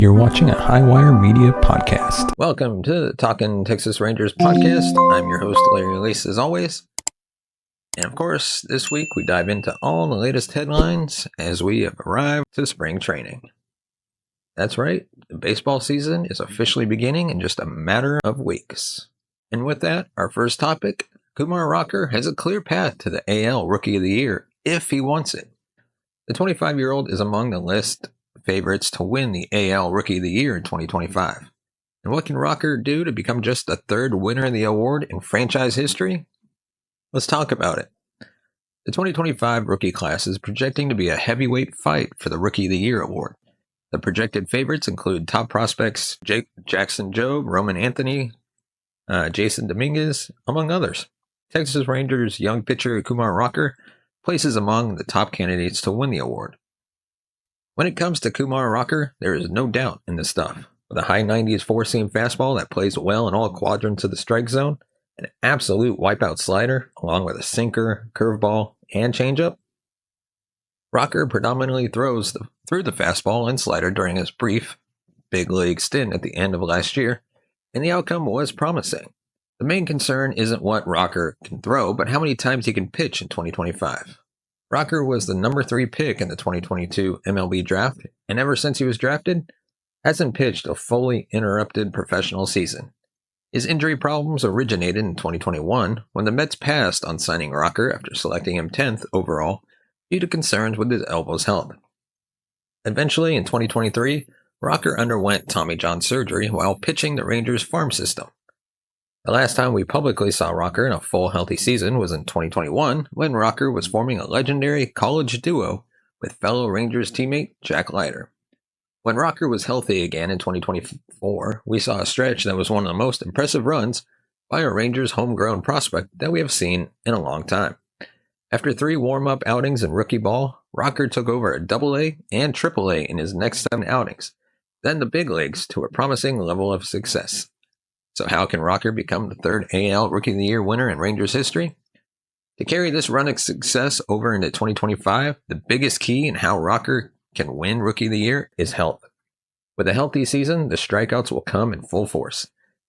You're watching a Highwire Media podcast. Welcome to the Talkin' Texas Rangers podcast. I'm your host, Larry Lace, as always. And of course, this week we dive into all the latest headlines as we have arrived to spring training. That's right, the baseball season is officially beginning in just a matter of weeks. And with that, our first topic, Kumar Rocker has a clear path to the AL Rookie of the Year if he wants it. The 25-year-old is among the list favorites to win the AL Rookie of the Year in 2025. And what can Rocker do to become just the third winner of the award in franchise history? Let's talk about it. The 2025 rookie class is projecting to be a heavyweight fight for the Rookie of the Year award. The projected favorites include top prospects Jackson Jobe, Roman Anthony, Jason Dominguez, among others. Texas Rangers young pitcher Kumar Rocker places among the top candidates to win the award. When it comes to Kumar Rocker, there is no doubt in this stuff. With a high 90s four-seam fastball that plays well in all quadrants of the strike zone, an absolute wipeout slider, along with a sinker, curveball, and changeup, Rocker predominantly throws through the fastball and slider during his brief big league stint at the end of last year, and the outcome was promising. The main concern isn't what Rocker can throw, but how many times he can pitch in 2025. Rocker was the number 3 pick in the 2022 MLB draft, and ever since he was drafted, hasn't pitched a fully interrupted professional season. His injury problems originated in 2021 when the Mets passed on signing Rocker after selecting him 10th overall due to concerns with his elbow's health. Eventually, in 2023, Rocker underwent Tommy John surgery while pitching the Rangers farm system. The last time we publicly saw Rocker in a full healthy season was in 2021 when Rocker was forming a legendary college duo with fellow Rangers teammate Jack Leiter. When Rocker was healthy again in 2024, we saw a stretch that was one of the most impressive runs by a Rangers homegrown prospect that we have seen in a long time. After 3 warm-up outings in rookie ball, Rocker took over a AA and AAA in his next 7 outings, then the big leagues to a promising level of success. So how can Rocker become the third AL Rookie of the Year winner in Rangers history? To carry this run of success over into 2025, the biggest key in how Rocker can win Rookie of the Year is health. With a healthy season, the strikeouts will come in full force.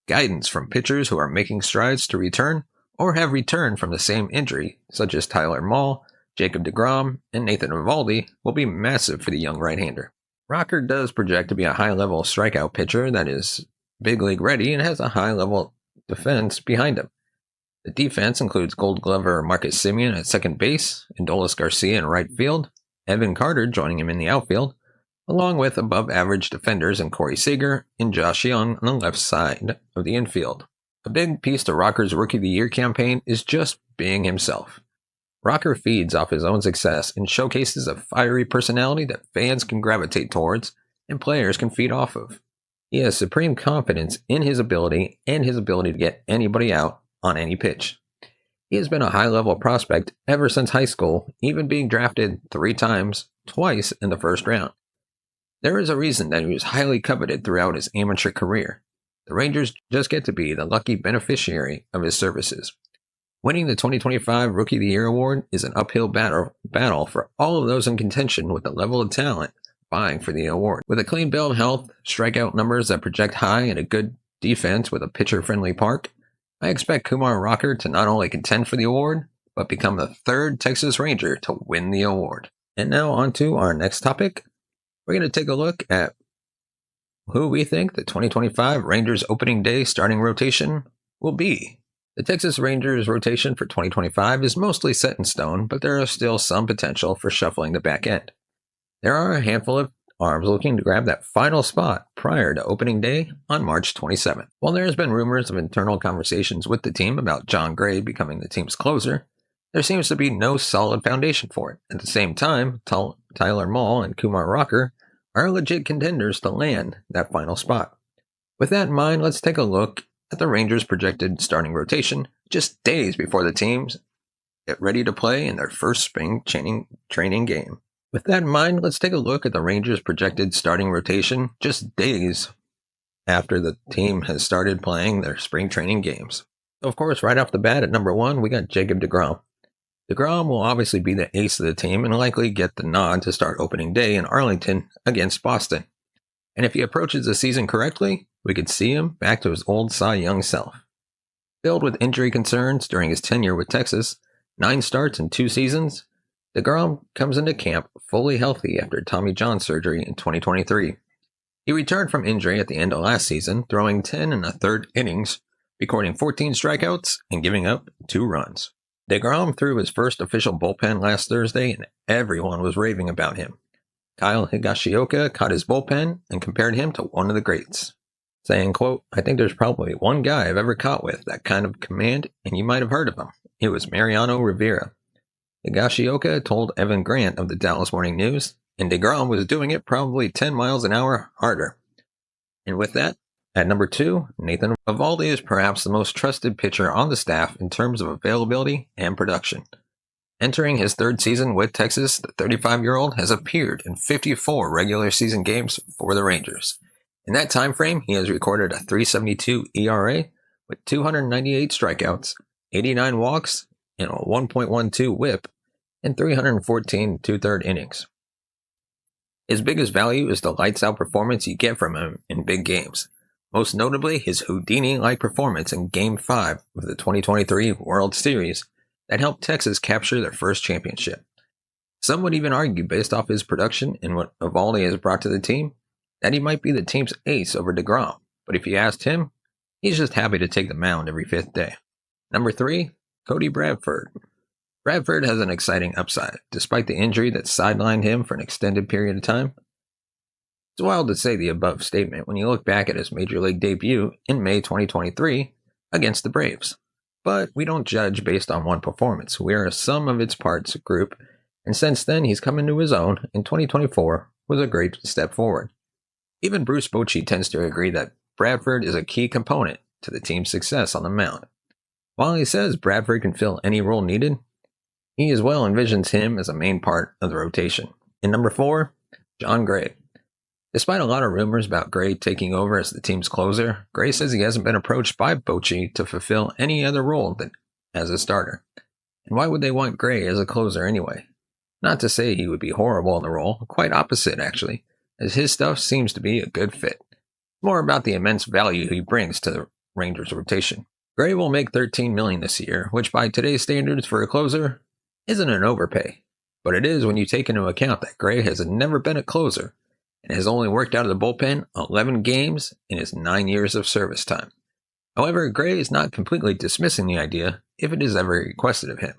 Guidance from pitchers who are making strides to return or have returned from the same injury, such as Tyler Mahle, Jacob deGrom, and Nathan Eovaldi, will be massive for the young right-hander. Rocker does project to be a high-level strikeout pitcher that is big league ready and has a high level defense behind him. The defense includes Gold Glover Marcus Semien at second base, Adolis Garcia in right field, Evan Carter joining him in the outfield, along with above average defenders in Corey Seager and Josh Young on the left side of the infield. A big piece to Rocker's Rookie of the Year campaign is just being himself. Rocker feeds off his own success and showcases a fiery personality that fans can gravitate towards and players can feed off of. He has supreme confidence in his ability and his ability to get anybody out on any pitch. He has been a high-level prospect ever since high school, even being drafted 3 times, twice in the first round. There is a reason that he was highly coveted throughout his amateur career. The Rangers just get to be the lucky beneficiary of his services. Winning the 2025 Rookie of the Year award is an uphill battle for all of those in contention with the level of talent vying for the award. With a clean bill of health, strikeout numbers that project high, and a good defense with a pitcher-friendly park, I expect Kumar Rocker to not only contend for the award, but become the third Texas Ranger to win the award. And now on to our next topic. We're going to take a look at who we think the 2025 Rangers opening day starting rotation will be. The Texas Rangers rotation for 2025 is mostly set in stone, but there is still some potential for shuffling the back end. There are a handful of arms looking to grab that final spot prior to opening day on March 27th. While there has been rumors of internal conversations with the team about Jon Gray becoming the team's closer, there seems to be no solid foundation for it. At the same time, Tyler Mahle and Kumar Rocker are legit contenders to land that final spot. With that in mind, let's take a look at the Rangers' projected starting rotation just days before the teams get ready to play in their first spring training game. With that in mind, let's take a look at the Rangers' projected starting rotation just days after the team has started playing their spring training games. So of course, right off the bat at number 1, we got Jacob deGrom. deGrom will obviously be the ace of the team and likely get the nod to start opening day in Arlington against Boston. And if he approaches the season correctly, we could see him back to his old Cy Young self. Filled with injury concerns during his tenure with Texas, 9 starts in 2 seasons, deGrom comes into camp fully healthy after Tommy John surgery in 2023. He returned from injury at the end of last season, throwing 10 1/3 innings, recording 14 strikeouts and giving up 2 runs. deGrom threw his first official bullpen last Thursday, and everyone was raving about him. Kyle Higashioka caught his bullpen and compared him to one of the greats, saying, quote, "I think there's probably one guy I've ever caught with that kind of command, and you might have heard of him. It was Mariano Rivera." Higashioka told Evan Grant of the Dallas Morning News, and deGrom was doing it probably 10 miles an hour harder. And with that, at number 2, Nathan Eovaldi is perhaps the most trusted pitcher on the staff in terms of availability and production. Entering his 3rd season with Texas, the 35-year-old has appeared in 54 regular season games for the Rangers. In that time frame, he has recorded a .372 ERA with 298 strikeouts, 89 walks, and a 1.12 whip, and 314 2/3 innings. His biggest value is the lights-out performance you get from him in big games, most notably his Houdini-like performance in Game 5 of the 2023 World Series that helped Texas capture their first championship. Some would even argue, based off his production and what Eovaldi has brought to the team, that he might be the team's ace over deGrom, but if you asked him, he's just happy to take the mound every 5th day. Number 3, Cody Bradford. Bradford has an exciting upside, despite the injury that sidelined him for an extended period of time. It's wild to say the above statement when you look back at his Major League debut in May 2023 against the Braves. But we don't judge based on one performance. We are a sum of its parts group, and since then he's come into his own, and 2024 was a great step forward. Even Bruce Bochy tends to agree that Bradford is a key component to the team's success on the mound. While he says Bradford can fill any role needed, he as well envisions him as a main part of the rotation. And number 4, Jon Gray. Despite a lot of rumors about Gray taking over as the team's closer, Gray says he hasn't been approached by Bochy to fulfill any other role than as a starter. And why would they want Gray as a closer anyway? Not to say he would be horrible in the role, quite opposite actually, as his stuff seems to be a good fit. More about the immense value he brings to the Rangers rotation. Gray will make $13 million this year, which by today's standards for a closer isn't an overpay, but it is when you take into account that Gray has never been a closer and has only worked out of the bullpen 11 games in his 9 years of service time. However, Gray is not completely dismissing the idea if it is ever requested of him.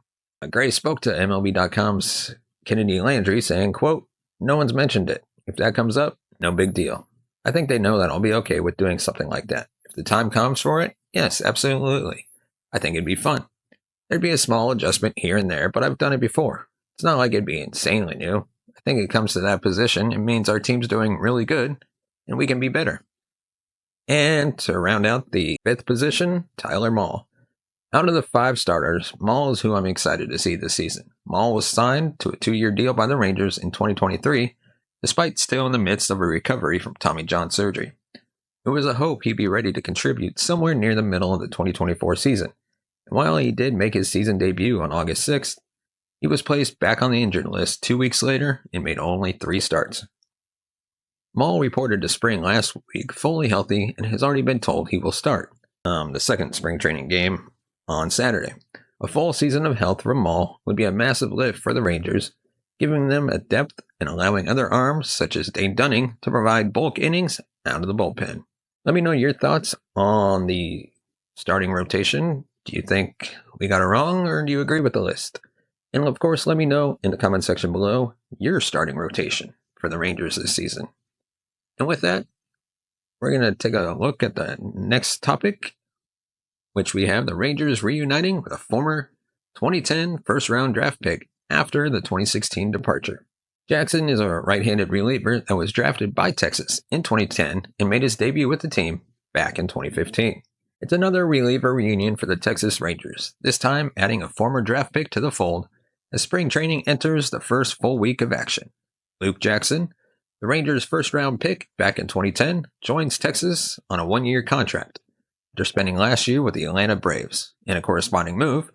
Gray spoke to MLB.com's Kennedy Landry saying, quote, "No one's mentioned it. If that comes up, no big deal. I think they know that I'll be okay with doing something like that. If the time comes for it, yes, absolutely. I think it'd be fun. There'd be a small adjustment here and there, but I've done it before. It's not like it'd be insanely new. I think it comes to that position, it means our team's doing really good, and we can be better." And to round out the 5th position, Tyler Mahle. Out of the 5 starters, Mahle is who I'm excited to see this season. Mahle was signed to a 2-year deal by the Rangers in 2023, despite still in the midst of a recovery from Tommy John surgery. It was a hope he'd be ready to contribute somewhere near the middle of the 2024 season. And while he did make his season debut on August 6th, he was placed back on the injured list 2 weeks later and made only 3 starts. Mahle reported to spring last week fully healthy and has already been told he will start the second spring training game on Saturday. A full season of health from Mahle would be a massive lift for the Rangers, giving them a depth and allowing other arms such as Dane Dunning to provide bulk innings out of the bullpen. Let me know your thoughts on the starting rotation. Do you think we got it wrong, or do you agree with the list? And of course, let me know in the comment section below your starting rotation for the Rangers this season. And with that, we're going to take a look at the next topic, which we have the Rangers reuniting with a former 2010 first-round draft pick after the 2016 departure. Jackson is a right-handed reliever that was drafted by Texas in 2010 and made his debut with the team back in 2015. It's another reliever reunion for the Texas Rangers, this time adding a former draft pick to the fold as spring training enters the first full week of action. Luke Jackson, the Rangers' first-round pick back in 2010, joins Texas on a 1-year contract after spending last year with the Atlanta Braves. In a corresponding move,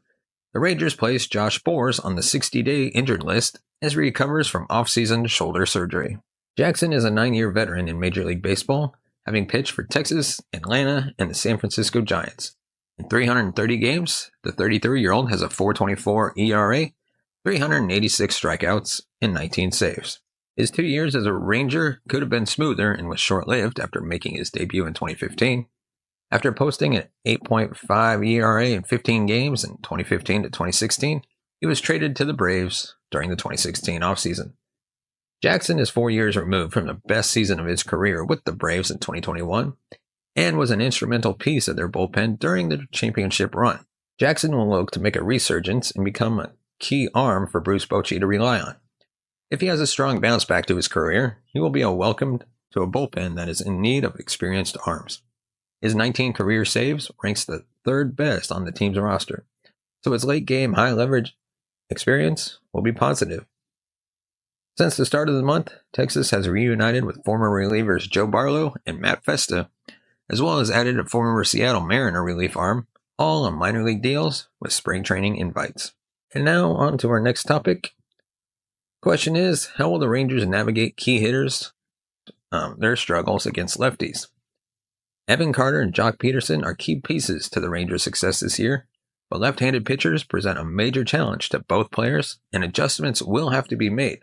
the Rangers placed Josh Boers on the 60-day injured list as he recovers from off-season shoulder surgery. Jackson is a 9-year veteran in Major League Baseball, having pitched for Texas, Atlanta, and the San Francisco Giants. In 330 games, the 33-year-old has a 4.24 ERA, 386 strikeouts, and 19 saves. His 2 years as a Ranger could have been smoother and was short-lived after making his debut in 2015. After posting an 8.5 ERA in 15 games in 2015 to 2016, he was traded to the Braves during the 2016 offseason. Jackson is 4 years removed from the best season of his career with the Braves in 2021 and was an instrumental piece of their bullpen during the championship run. Jackson will look to make a resurgence and become a key arm for Bruce Bochy to rely on. If he has a strong bounce back to his career, he will be welcomed to a bullpen that is in need of experienced arms. His 19 career saves ranks the third best on the team's roster, so his late game high leverage experience will be positive. Since the start of the month, Texas has reunited with former relievers Joe Barlow and Matt Festa, as well as added a former Seattle Mariner relief arm, all on minor league deals with spring training invites. And now on to our next topic. Question is, how will the Rangers navigate key hitters, their struggles against lefties? Evan Carter and Jock Peterson are key pieces to the Rangers' success this year, but left-handed pitchers present a major challenge to both players, and adjustments will have to be made.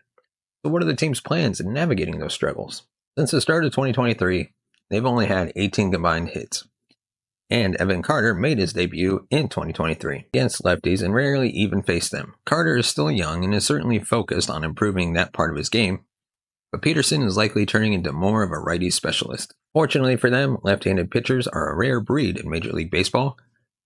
So what are the team's plans in navigating those struggles? Since the start of 2023, they've only had 18 combined hits. And Evan Carter made his debut in 2023 against lefties and rarely even faced them. Carter is still young and is certainly focused on improving that part of his game, but Peterson is likely turning into more of a righty specialist. Fortunately for them, left-handed pitchers are a rare breed in Major League Baseball,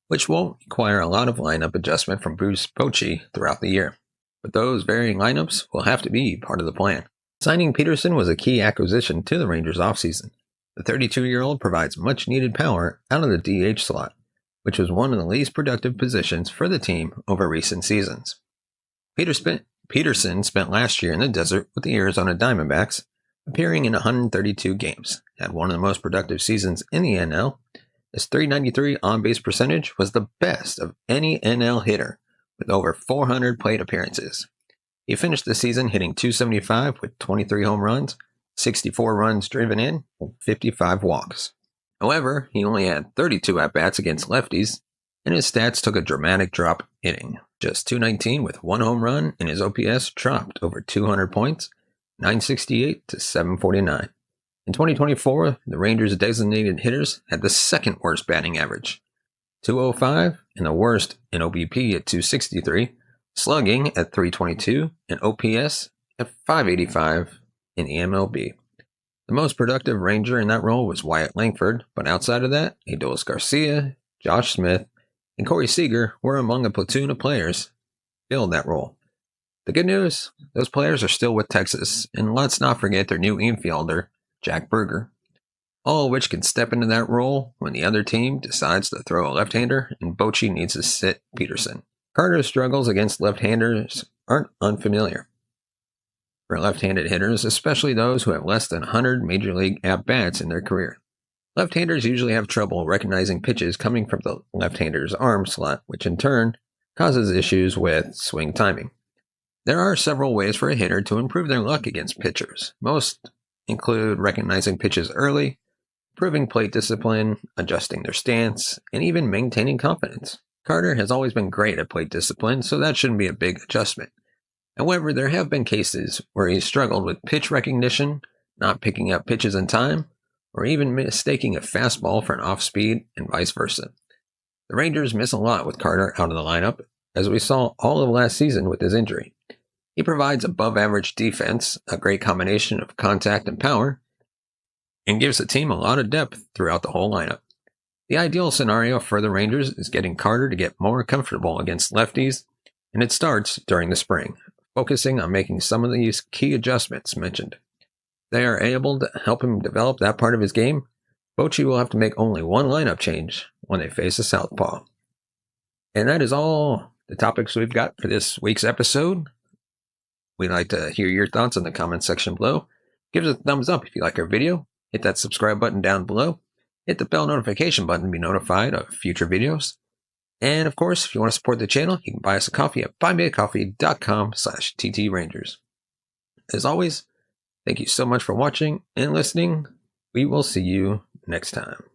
which won't require a lot of lineup adjustment from Bruce Bochy throughout the year. But those varying lineups will have to be part of the plan. Signing Peterson was a key acquisition to the Rangers offseason. The 32-year-old provides much-needed power out of the DH slot, which was one of the least productive positions for the team over recent seasons. Peterson spent last year in the desert with the Arizona Diamondbacks, appearing in 132 games, had one of the most productive seasons in the NL. His .393 on-base percentage was the best of any NL hitter, with over 400 plate appearances. He finished the season hitting .275 with 23 home runs, 64 runs driven in, and 55 walks. However, he only had 32 at-bats against lefties, and his stats took a dramatic drop hitting. Just .219 with 1 home run, and his OPS dropped over 200 points, 968 to 749. In 2024, the Rangers' designated hitters had the second worst batting average, .205, and the worst in OBP at .263, slugging at .322, and OPS at .585 in the MLB. The most productive Ranger in that role was Wyatt Langford, but outside of that, Adolis Garcia, Josh Smith, and Corey Seager were among a platoon of players filled that role. The good news, those players are still with Texas, and let's not forget their new infielder, Jack Berger, all of which can step into that role when the other team decides to throw a left-hander and Bochy needs to sit Peterson. Carter's struggles against left-handers aren't unfamiliar. For left-handed hitters, especially those who have less than 100 Major League at-bats in their career. Left-handers usually have trouble recognizing pitches coming from the left-hander's arm slot, which in turn causes issues with swing timing. There are several ways for a hitter to improve their luck against pitchers. Most include recognizing pitches early, improving plate discipline, adjusting their stance, and even maintaining confidence. Carter has always been great at plate discipline, so that shouldn't be a big adjustment. However, there have been cases where he's struggled with pitch recognition, not picking up pitches in time, or even mistaking a fastball for an off-speed and vice versa. The Rangers miss a lot with Carter out of the lineup, as we saw all of last season with his injury. He provides above-average defense, a great combination of contact and power, and gives the team a lot of depth throughout the whole lineup. The ideal scenario for the Rangers is getting Carter to get more comfortable against lefties, and it starts during the spring, focusing on making some of these key adjustments mentioned. They are able to help him develop that part of his game. Bochy will have to make only one lineup change when they face a southpaw. And that is all the topics we've got for this week's episode. We'd like to hear your thoughts in the comments section below. Give us a thumbs up if you like our video. Hit that subscribe button down below. Hit the bell notification button to be notified of future videos. And of course, if you want to support the channel, you can buy us a coffee at buymeacoffee.com/TTRangers. As always, Thank you so much for watching and listening. We will see you next time.